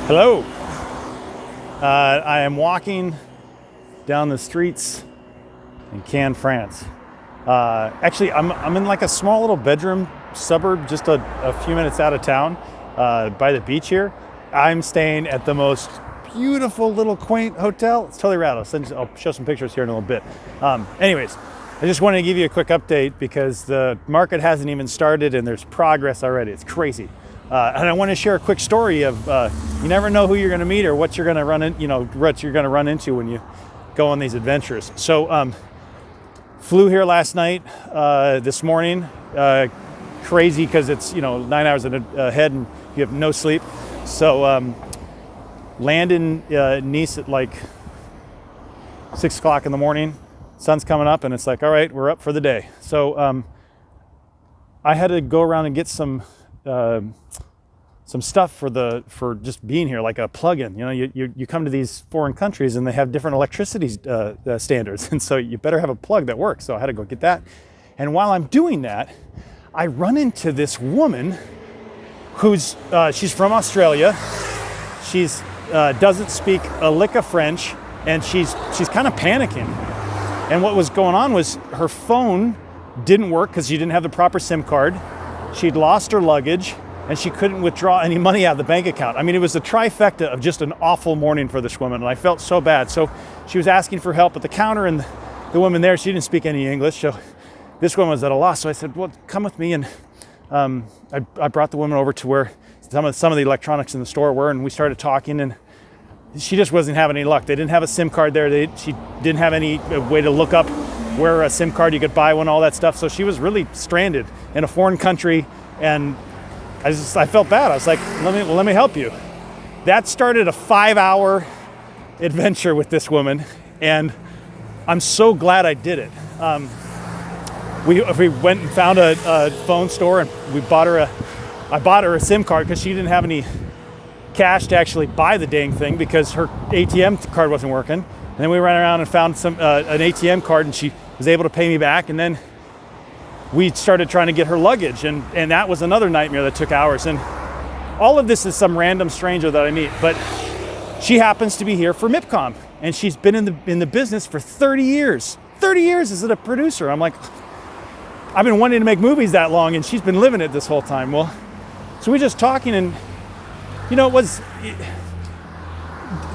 Hello. I am walking down the streets in Cannes, France. Actually, I'm in like a small little bedroom suburb, just a few minutes out of town, by the beach here. I'm staying at the most beautiful little quaint hotel. It's totally rad. I'll show some pictures here in a little bit. Anyways, I just wanted to give you a quick update because the market hasn't even started and there's progress already. It's crazy. And I want to share a quick story of you never know who you're going to meet or what you're going to run into when you go on these adventures. So flew here last night, this morning, crazy because it's 9 hours ahead and you have no sleep. So land in Nice at like 6 o'clock in the morning. Sun's coming up and it's like, all right, we're up for the day. So I had to go around and get some stuff for just being here, like a plug-in. You come to these foreign countries and they have different electricity standards, and so you better have a plug that works. So I had to go get that. And while I'm doing that, I run into this woman who's she's from Australia. She's doesn't speak a lick of French, and she's kind of panicking. And what was going on was her phone didn't work because she didn't have the proper SIM card. She'd lost her luggage and she couldn't withdraw any money out of the bank account. I mean, it was a trifecta of just an awful morning for this woman, and I felt so bad. So she was asking for help at the counter, and the woman there, she didn't speak any English, so this woman was at a loss. So I said, well, come with me, and I brought the woman over to where some of the electronics in the store were, and we started talking, and she just wasn't having any luck. They didn't have a SIM card there. She didn't have any way to look up where a SIM card you could buy one, all that stuff. So she was really stranded in a foreign country, and I felt bad. I was like, let me help you. That started a 5-hour adventure with this woman, and I'm so glad I did it. We went and found a phone store, and I bought her a SIM card because she didn't have any cash to actually buy the dang thing because her ATM card wasn't working. And then we ran around and found an ATM card, and she was able to pay me back. And then we started trying to get her luggage, and that was another nightmare that took hours. And all of this is some random stranger that I meet, but she happens to be here for MIPCOM, and she's been in the business for 30 years. 30 years as a producer. I'm like, I've been wanting to make movies that long, and she's been living it this whole time. Well, so we just talking, and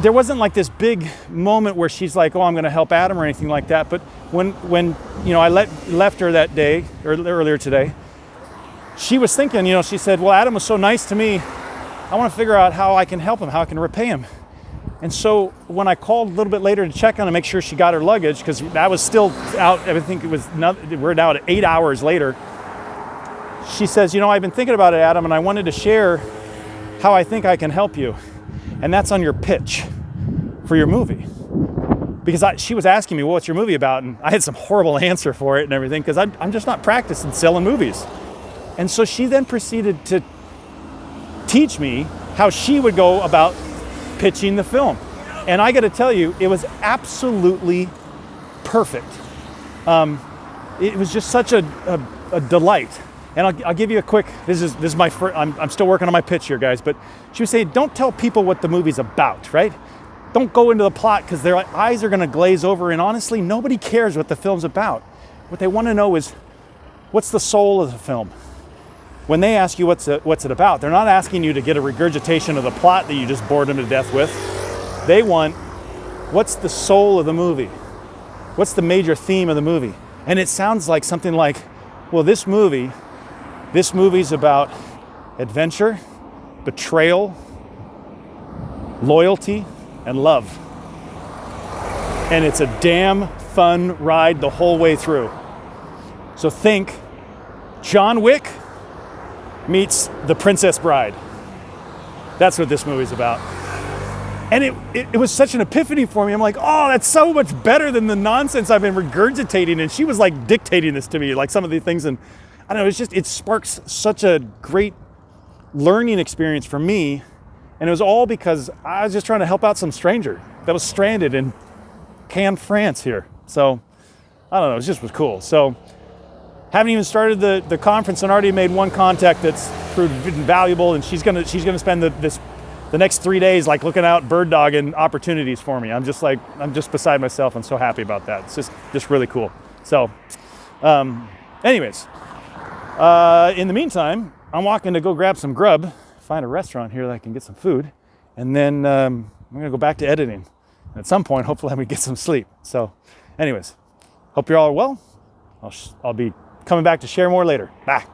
there wasn't like this big moment where she's like, oh, I'm going to help Adam or anything like that. But when I left her that day or earlier today, she was thinking, she said, well, Adam was so nice to me. I want to figure out how I can help him, how I can repay him. And so when I called a little bit later to check on and make sure she got her luggage, because that was still out, I think we're now at 8 hours later. She says, I've been thinking about it, Adam, and I wanted to share how I think I can help you. And that's on your pitch for your movie. Because she was asking me, well, what's your movie about? And I had some horrible answer for it and everything, because I'm just not practiced in selling movies. And so she then proceeded to teach me how she would go about pitching the film. And I got to tell you, it was absolutely perfect. It was just such a delight. And I'll give you a quick, this is my first, I'm still working on my pitch here, guys, but she was saying, don't tell people what the movie's about, right? Don't go into the plot because their eyes are going to glaze over, and honestly, nobody cares what the film's about. What they want to know is, what's the soul of the film? When they ask you what's it about, they're not asking you to get a regurgitation of the plot that you just bored them to death with. They want, what's the soul of the movie? What's the major theme of the movie? And it sounds like something like, well, this movie's about adventure, betrayal, loyalty, and love. And it's a damn fun ride the whole way through. So think John Wick meets The Princess Bride. That's what this movie's about. And it was such an epiphany for me. I'm like, oh, that's so much better than the nonsense I've been regurgitating. And she was like dictating this to me, like some of the things. And I don't know, it sparks such a great learning experience for me. And it was all because I was just trying to help out some stranger that was stranded in Cannes, France here. So, I don't know, it just was cool. So, haven't even started the conference and already made one contact that's proved invaluable, and she's gonna spend this the next 3 days like looking out bird dogging opportunities for me. I'm just beside myself and so happy about that. It's just really cool. So anyways, in the meantime, I'm walking to go grab some grub, find a restaurant here that I can get some food, and then I'm gonna go back to editing. And at some point, hopefully I'm gonna get some sleep. So anyways, hope you're all well. I'll be coming back to share more later. Bye.